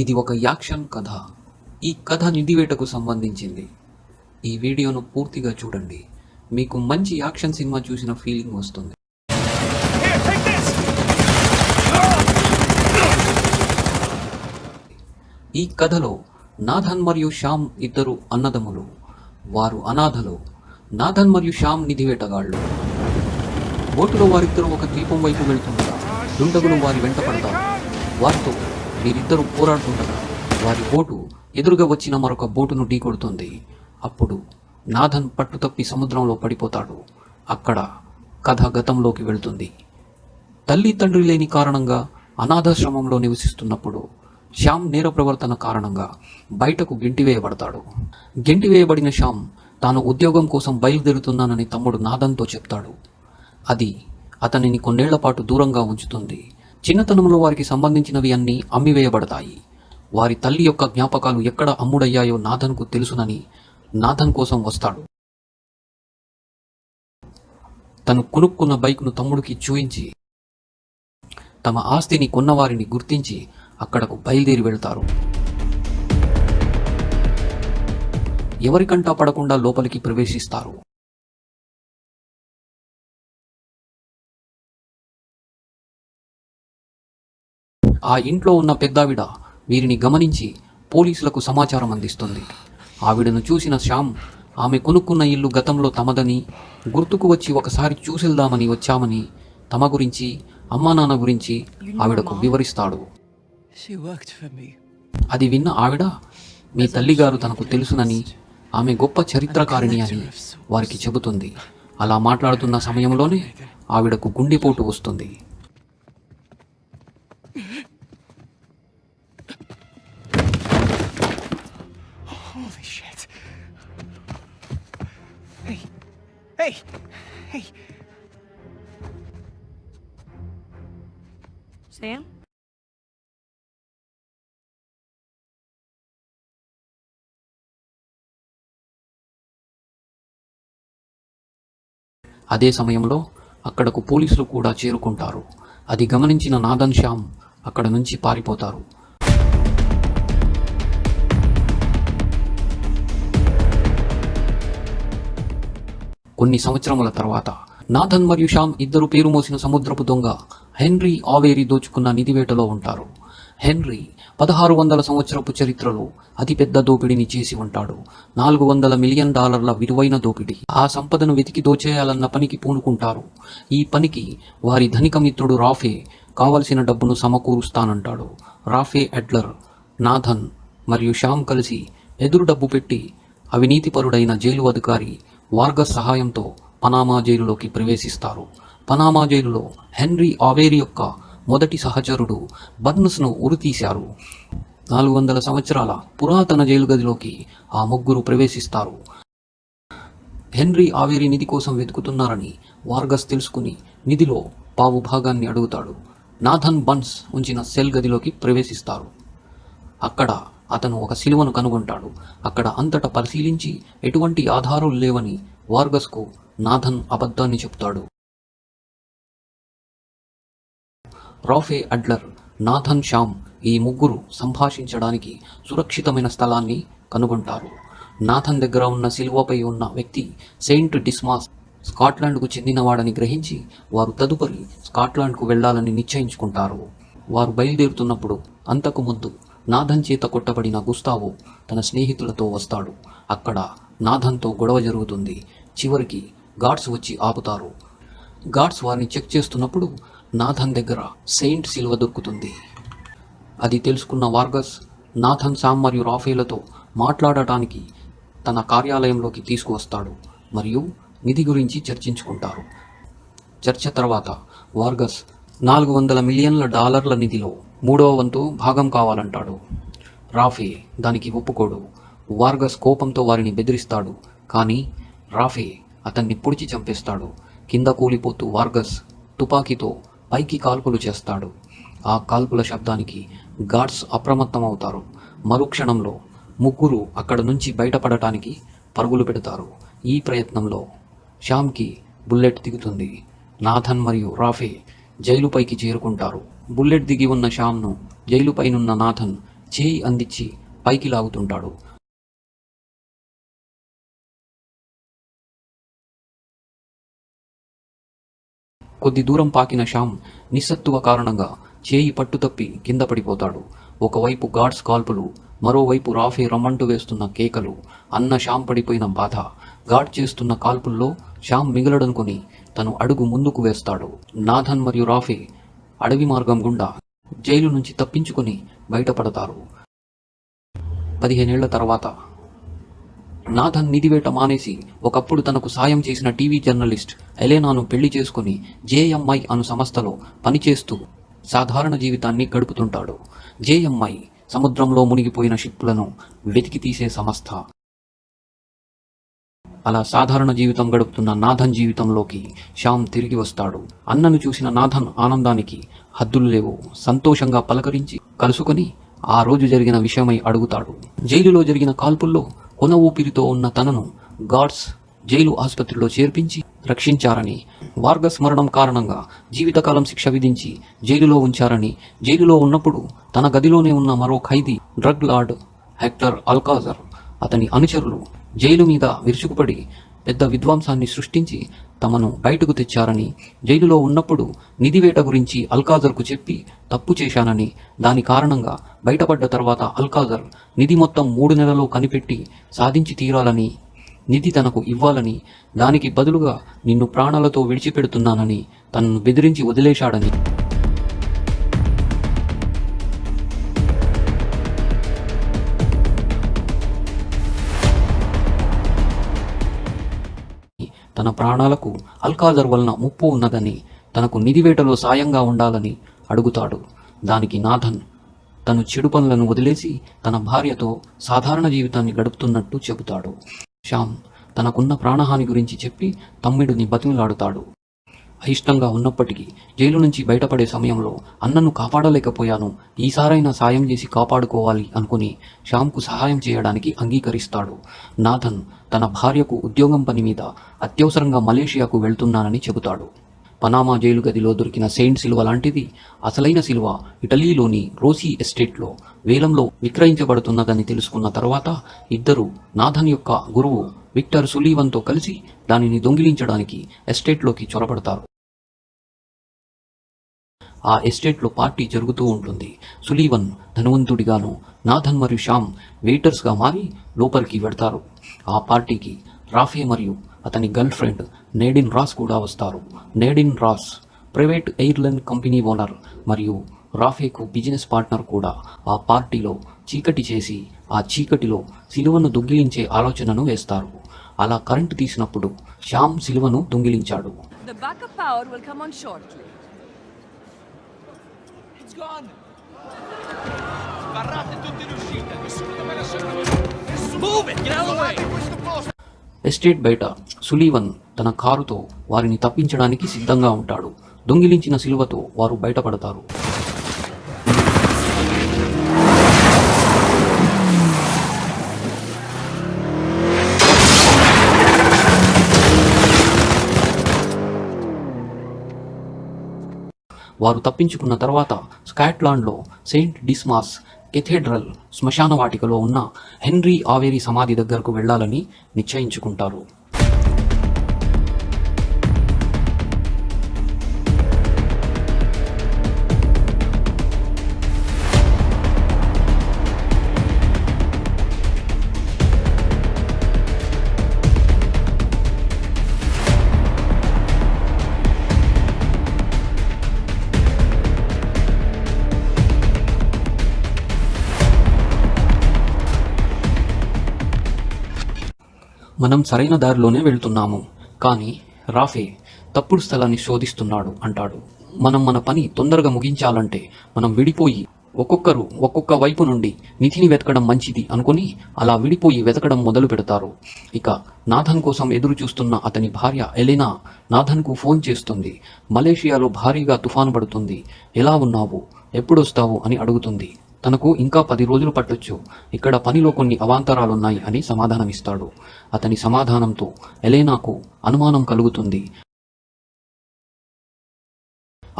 ఇది ఒక యాక్షన్ కథ. ఈ కథ నిధివేటకు సంబంధించింది. ఈ వీడియోను పూర్తిగా చూడండి. మీకు మంచి యాక్షన్ సినిమా చూసిన ఫీలింగ్ వస్తుంది. ఈ కథలో నాథన్ మరియు శ్యామ్ ఇద్దరు అన్నదమ్ములు. వారు అనాథలు. నాథన్ మరియు శ్యామ్ నిధివేటగాళ్ళు. బోటులో వారిద్దరూ ఒక ద్వీపం వైపు వెళ్తుండగా దుండగులు వారి వెంట పడతారు. వారితో వీరిద్దరూ పోరాడుతుండగా వారి బోటు ఎదురుగా వచ్చిన మరొక బోటును ఢీకొడుతుంది. అప్పుడు నాథన్ పట్టుతప్పి సముద్రంలో పడిపోతాడు. అక్కడ కథ గతంలోకి వెళ్తుంది. తల్లి తండ్రి లేని కారణంగా అనాథాశ్రమంలో నివసిస్తున్నప్పుడు శ్యామ్ నేర ప్రవర్తన కారణంగా బయటకు గెంటివేయబడతాడు. గెంటివేయబడిన శ్యామ్ తాను ఉద్యోగం కోసం బయలుదేరుతున్నానని తమ్ముడు నాథన్తో చెప్తాడు. అది అతనిని కొన్నేళ్ల పాటు దూరంగా ఉంచుతుంది. చిన్నతనంలో వారికి సంబంధించినవి అన్నీ అమ్మివేయబడతాయి. వారి తల్లి యొక్క జ్ఞాపకాలు ఎక్కడ అమ్ముడయ్యాయో నాథన్కు తెలుసునని నాథన్ కోసం వస్తాడు. తను కొనుక్కున్న బైక్ను తమ్ముడికి చూయించి తమ ఆస్తిని కొన్నవారిని గుర్తించి అక్కడకు బయలుదేరి వెళ్తారు. ఎవరికంటా పడకుండా లోపలికి ప్రవేశిస్తారు. ఆ ఇంట్లో ఉన్న పెద్దావిడ వీరిని గమనించి పోలీసులకు సమాచారం అందిస్తుంది. ఆవిడను చూసిన శ్యామ్ ఆమె కొనుక్కున్న ఇల్లు గతంలో తమదని గుర్తుకు వచ్చి ఒకసారి చూసిల్దామని వచ్చామని తమ గురించి అమ్మా నాన్న గురించి ఆవిడకు వివరిస్తాడు. అది విన్న ఆవిడ మీ తల్లిగారు తనకు తెలుసునని ఆమె గొప్ప చరిత్రకారిణి అని వారికి చెబుతుంది. అలా మాట్లాడుతున్న సమయంలోనే ఆవిడకు గుండెపోటు వస్తుంది. Hey. Sam? అదే సమయంలో అక్కడకు పోలీసులు కూడా చేరుకుంటారు. అది గమనించిన నాథన్ శ్యామ్ అక్కడ నుంచి పారిపోతారు. కొన్ని సంవత్సరముల తర్వాత నాథన్ మరియు శ్యామ్ ఇద్దరు పేరు మోసిన సముద్రపు దొంగ హెన్రీ ఆవేరి దోచుకున్న నిధివేటలో ఉంటారు. హెన్రీ 1600 సంవత్సరపు చరిత్రలో అతిపెద్ద దోపిడీని చేసి ఉంటాడు. $400 మిలియన్ విలువైన దోపిడీ. ఆ సంపదను వెతికి దోచేయాలన్న పనికి పూనుకుంటారు. ఈ పనికి వారి ధనిక మిత్రుడు రాఫే కావలసిన డబ్బును సమకూరుస్తానంటాడు. రాఫే ఎడ్లర్, నాథన్ మరియు శ్యామ్ కలిసి ఎదురు డబ్బు పెట్టి అవినీతిపరుడైన జైలు అధికారి వార్గస్ సహాయంతో పనామా జైలులోకి ప్రవేశిస్తారు. పనామా జైలులో హెన్రీ ఆవేరి యొక్క మొదటి సహచరుడు బర్న్స్ను ఉరితీశారు. 400 సంవత్సరాల పురాతన జైలు గదిలోకి ఆ ముగ్గురు ప్రవేశిస్తారు. హెన్రీ ఆవేరి నిధి కోసం వెతుకుతున్నారని వార్గస్ తెలుసుకుని నిధిలో పావు భాగాన్ని అడుగుతాడు. నాథన్ బర్న్స్ ఉంచిన సెల్ గదిలోకి ప్రవేశిస్తారు. అక్కడ అతను ఒక శిలువను కనుగొంటాడు. అక్కడ అంతటా పరిశీలించి ఎటువంటి ఆధారాలు లేవని వార్గస్కు నాథన్ అబద్ధాన్ని చెప్తాడు. రాఫే అడ్లర్, నాథన్ శ్యామ్ ఈ ముగ్గురు సంభాషించడానికి సురక్షితమైన స్థలాన్ని కనుగొంటారు. నాథన్ దగ్గర ఉన్న శిలువపై ఉన్న వ్యక్తి సెయింట్ డిస్మాస్ స్కాట్లాండ్కు చెందినవాడని గ్రహించి వారు తదుపరి స్కాట్లాండ్కు వెళ్లాలని నిశ్చయించుకుంటారు. వారు బయలుదేరుతున్నప్పుడు అంతకు ముందు నాథన్ చేత కొట్టబడిన గుస్తావో తన స్నేహితులతో వస్తాడు. అక్కడ నాథన్తో గొడవ జరుగుతుంది. చివరికి గార్డ్స్ వచ్చి ఆపుతారు. గార్డ్స్ వారిని చెక్ చేస్తున్నప్పుడు నాథన్ దగ్గర సెయింట్ శిలువ దొరుకుతుంది. అది తెలుసుకున్న వార్గస్ నాథన్, శ్యామ్ మరియు రాఫేలతో మాట్లాడటానికి తన కార్యాలయంలోకి తీసుకువస్తాడు మరియు నిధి గురించి చర్చించుకుంటారు. చర్చ తర్వాత వార్గస్ $400 మిలియన్ల నిధిలో 3వ వంతు భాగం కావాలంటాడు. రాఫే దానికి ఒప్పుకోడు. వార్గస్ కోపంతో వారిని బెదిరిస్తాడు. కానీ రాఫే అతన్ని పొడిచి చంపేస్తాడు. కింద కూలిపోతూ వార్గస్ తుపాకీతో పైకి కాల్పులు చేస్తాడు. ఆ కాల్పుల శబ్దానికి గార్డ్స్ అప్రమత్తమవుతారు. మరుక్షణంలో ముగ్గురు అక్కడ నుంచి బయటపడటానికి పరుగులు పెడతారు. ఈ ప్రయత్నంలో శ్యామ్కి బుల్లెట్ దిగుతుంది. నాథన్ మరియు రాఫే జైలుపైకి చేరుకుంటారు. బుల్లెట్ దిగి ఉన్న శ్యామ్ను జైలుపైనున్న నాథన్ చేయి అందించి పైకి లాగుతుంటాడు. కొద్ది దూరం పాకిన శ్యామ్ నిస్సత్తువ కారణంగా చేయి పట్టుతప్పి కింద పడిపోతాడు. ఒకవైపు గార్డ్స్ కాల్పులు, మరోవైపు రాఫే రమ్మంటూ వేస్తున్న కేకలు. అన్న శ్యామ్ పడిపోయిన బాధ. గార్డ్ చేస్తున్న కాల్పుల్లో శ్యామ్ మిగలడనుకుని తను అడుగు ముందుకు వేస్తాడు. నాథన్ మరియు రాఫే అడవి మార్గం గుండా జైలు నుంచి తప్పించుకుని బయటపడతారు. 15 ఏళ్ల తర్వాత నాథన్ నిధివేట మానేసి ఒకప్పుడు తనకు సాయం చేసిన టీవీ జర్నలిస్ట్ ఎలెనాను పెళ్లి చేసుకుని జేఎంఐ అను సంస్థలో పనిచేస్తూ సాధారణ జీవితాన్ని గడుపుతుంటాడు. జేఎంఐ సముద్రంలో మునిగిపోయిన షిప్పులను వెతికి తీసే సంస్థ. అలా సాధారణ జీవితం గడుపుతున్న నాథన్ జీవితంలోకి శ్యామ్ తిరిగి వస్తాడు. అన్నను చూసిన నాథన్ ఆనందానికి హద్దులు లేవు. సంతోషంగా పలకరించి కలుసుకొని ఆ రోజు జరిగిన విషయమై అడుగుతాడు. జైలులో జరిగిన కాల్పుల్లో కొన ఊపిరితో ఉన్న తనను గార్డ్స్ జైలు ఆసుపత్రిలో చేర్పించి రక్షించారని, వార్గస్ మరణం కారణంగా జీవితకాలం శిక్ష విధించి జైలులో ఉంచారని, జైలులో ఉన్నప్పుడు తన గదిలోనే ఉన్న మరో ఖైదీ డ్రగ్ లార్డ్ హెక్టర్ అల్కాజర్, అతని అనుచరులు జైలు మీద విరుచుకుపడి పెద్ద విధ్వంసాన్ని సృష్టించి తమను బయటకు తెచ్చారని, జైలులో ఉన్నప్పుడు నిధివేట గురించి అల్కాజర్కు చెప్పి తప్పు చేశానని, దాని కారణంగా బయటపడ్డ తర్వాత అల్కాజర్ నిధి మొత్తం 3 నెలల్లో కనిపెట్టి సాధించి తీరాలని, నిధి తనకు ఇవ్వాలని, దానికి బదులుగా నిన్ను ప్రాణాలతో విడిచిపెడుతున్నానని తనను బెదిరించి వదిలేశాడని, తన ప్రాణాలకు అల్కాజర్ వలన ముప్పు ఉన్నదని, తనకు నిధివేటలో సాయంగా ఉండాలని అడుగుతాడు. దానికి నాథన్ తను చెడు పనులను వదిలేసి తన భార్యతో సాధారణ జీవితాన్ని గడుపుతున్నట్టు చెబుతాడు. శ్యామ్ తనకున్న ప్రాణహాని గురించి చెప్పి తమ్ముడిని బతిమిలాడుతాడు. అయిష్టంగా ఉన్నప్పటికీ జైలు నుంచి బయటపడే సమయంలో అన్నను కాపాడలేకపోయాను, ఈసారైనా సాయం చేసి కాపాడుకోవాలి అనుకుని శ్యామ్కు సహాయం చేయడానికి అంగీకరిస్తాడు. నాథన్ తన భార్యకు ఉద్యోగం పని మీద అత్యవసరంగా మలేషియాకు వెళ్తున్నానని చెబుతాడు. పనామా జైలు గదిలో దొరికిన సెయింట్ సిల్వ లాంటిది అసలైన సిల్వ ఇటలీలోని రోసీ ఎస్టేట్లో వేలంలో విక్రయించబడుతున్నదని తెలుసుకున్న తర్వాత ఇద్దరు నాథన్ యొక్క గురువు విక్టర్ సులీవన్తో కలిసి దానిని దొంగిలించడానికి ఎస్టేట్లోకి చొరబడతారు. ఆ ఎస్టేట్లో పార్టీ జరుగుతూ ఉంటుంది. సులీవన్ ధనవంతుడిగాను, నాథన్ మరియు శ్యామ్ వెయిటర్స్గా మారి లోపలికి వెడతారు. ఆ పార్టీకి రాఫే మరియు అతని గర్ల్ ఫ్రెండ్ నేడిన్ రాస్ కూడా వస్తారు. Nadine Ross private airline company owner మరియు రాఫేకు బిజినెస్ పార్ట్నర్ కూడా. ఆ పార్టీలో చీకటి చేసి ఆ చీకటిలో సిలువను దొంగిలించే ఆలోచనను వేస్తారు. అలా కరెంటు తీసినప్పుడు శ్యామ్ సిలువను దొంగిలించాడు. ఎస్టేట్ బయట సులీవన్ తన కారుతో వారిని తప్పించడానికి సిద్ధంగా ఉంటాడు. దొంగిలించిన సిలువతో వారు బయటపడతారు. వారు తప్పించుకున్న తర్వాత స్కాట్లాండ్లో సెయింట్ డిస్మాస్ కెథీడ్రల్ శ్మశాన వాటికలో ఉన్న హెన్రీ ఆవేరి సమాధి దగ్గరకు వెళ్లాలని నిశ్చయించుకుంటారు. మనం సరైన దారిలోనే వెళ్తున్నాము, కానీ రాఫే తప్పుడు స్థలాన్ని శోధిస్తున్నాడు అంటాడు. మనం మన పని తొందరగా ముగించాలంటే మనం విడిపోయి ఒక్కొక్కరు ఒక్కొక్క వైపు నుండి నిధిని వెతకడం మంచిది అనుకుని అలా విడిపోయి వెతకడం మొదలు పెడతారు. ఇక నాథన్ కోసం ఎదురు చూస్తున్న అతని భార్య ఎలెనా నాథన్కు ఫోన్ చేస్తుంది. మలేషియాలో భారీగా తుఫాను పడుతుంది, ఎలా ఉన్నావు, ఎప్పుడొస్తావు అని అడుగుతుంది. తనకు ఇంకా 10 రోజులు పట్టొచ్చు, ఇక్కడ పనిలో కొన్ని అవాంతరాలున్నాయి అని సమాధానమిస్తాడు. అతని సమాధానంతో ఎలెనాకు అనుమానం కలుగుతుంది.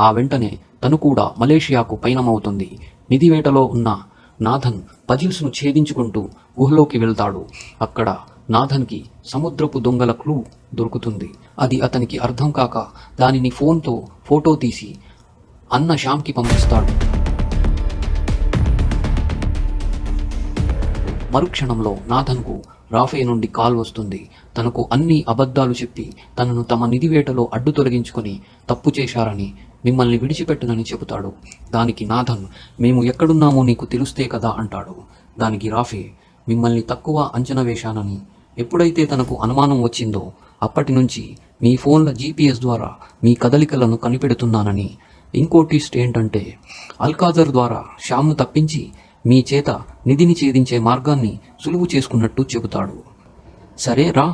ఆ వెంటనే తను కూడా మలేషియాకు పయనమవుతుంది. నిధివేటలో ఉన్న నాథన్ పజిల్స్ను ఛేదించుకుంటూ గుహలోకి వెళ్తాడు. అక్కడ నాథన్కి సముద్రపు దొంగల క్లూ దొరుకుతుంది. అది అతనికి అర్థం కాక దానిని ఫోన్తో ఫోటో తీసి అన్న శ్యామ్కి పంపిస్తాడు. మరుక్షణంలో నాథన్కు రాఫే నుండి కాల్ వస్తుంది. తనకు అన్ని అబద్ధాలు చెప్పి తనను తమ నిధివేటలో అడ్డు తొలగించుకొని తప్పు చేశారని, మిమ్మల్ని విడిచిపెట్టునని చెబుతాడు. దానికి నాథన్, మేము ఎక్కడున్నామో నీకు తెలుస్తే కదా అంటాడు. దానికి రాఫే, మిమ్మల్ని తక్కువ అంచనా వేశానని. ఎప్పుడైతే తనకు అనుమానం వచ్చిందో అప్పటి నుంచి మీ ఫోన్ల GPS ద్వారా మీ కదలికలను కనిపెడుతున్నానని. ఇంకో ట్విస్ట్ ఏంటంటే అల్కాజర్ ద్వారా శ్యామ్ను తప్పించి మీ చేత నిధిని ఛేదించే మార్గాన్ని సులువు చేసుకున్నట్టు చెబుతాడు. సరే రా,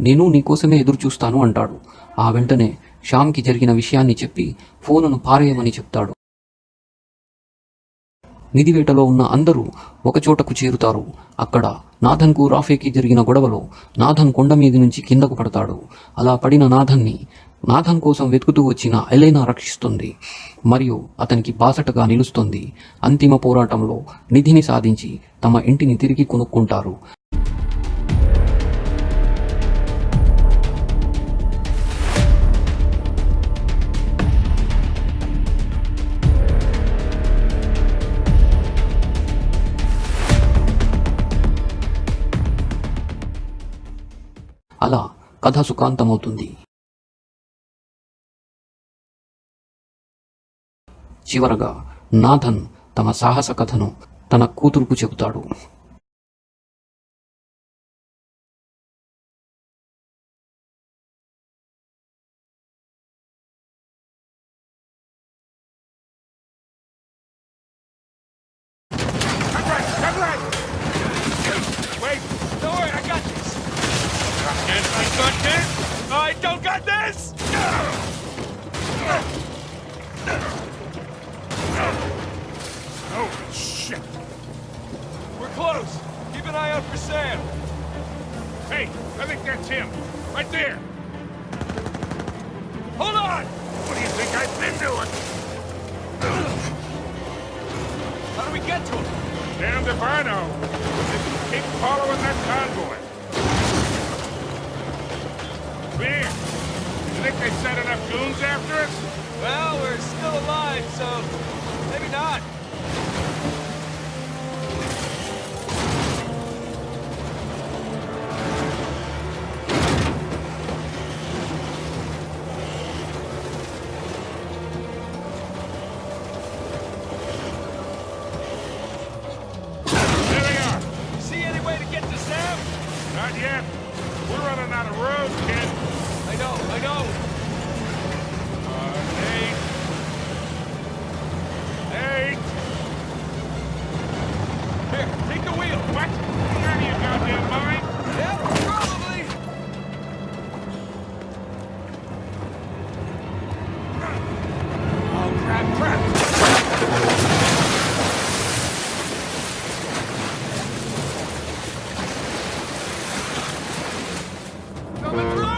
నేను నీకోసమే ఎదురు చూస్తాను అంటాడు. ఆ వెంటనే శ్యామ్కి జరిగిన విషయాన్ని చెప్పి ఫోనును పారేయమని చెప్తాడు. నిధివేటలో ఉన్న అందరూ ఒకచోటకు చేరుతారు. అక్కడ నాథన్కు రాఫేకి జరిగిన గొడవలో నాథన్ కొండ మీది నుంచి కిందకు పడతాడు. అలా పడిన నాథన్ కోసం వెతుకుతూ వచ్చిన ఎలైనా రక్షిస్తుంది మరియు అతనికి బాసటగా నిలుస్తుంది. అంతిమ పోరాటంలో నిధిని సాధించి తమ ఇంటిని తిరిగి కొనుక్కుంటారు. అలా కథ సుఖాంతమవుతుంది. చివరగా నాథన్ తమ సాహస కథను తన కూతురుకు చెబుతాడు. I don't got this! Holy shit! We're close. Keep an eye out for Sam. Hey, I think that's him. Right there. Hold on! What do you think I've been doing? How do we get to him? Damned if I know. Just keep following that convoy. Clear. You think they sent enough goons after us? Well, we're still alive, so maybe not. There they are. You see any way to get to Sam? Not yet. We're running out of road, kid. I know. Hey! Here, take the wheel. What? You out of your goddamn mind? Yeah, probably. Oh, crap. Coming through!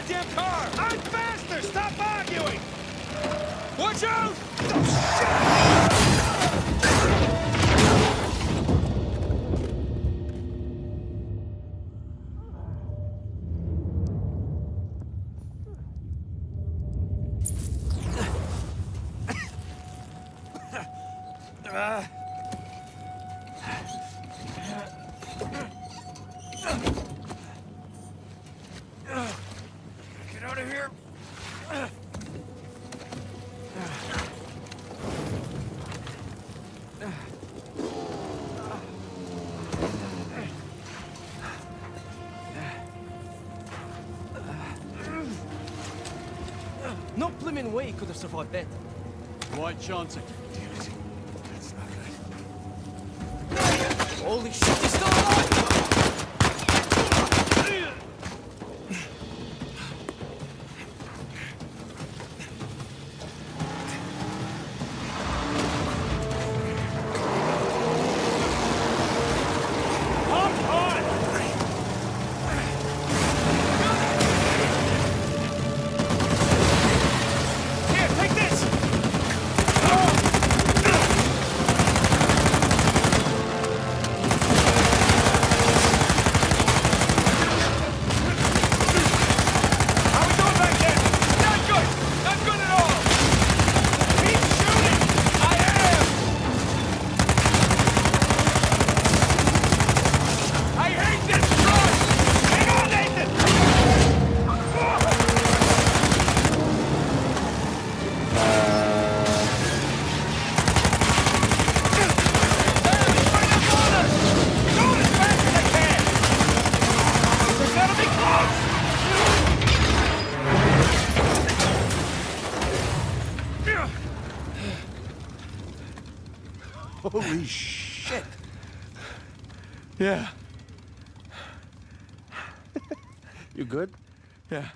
goddamn car! I'm faster! Stop arguing! Watch out! Oh, Get out of here! No blimmin' way he could have survived that. White Johnson. Damn it. That's not good. Holy shit, he's still alive! Come on! Here, take this! How we doing back there? Not good! Not good at all! Keep shooting! I am! I hate this truck! Hang on, Nathan! He's right up on us! Going as fast as I can! We're gonna be close! Holy shit. Yeah. You good? Yeah.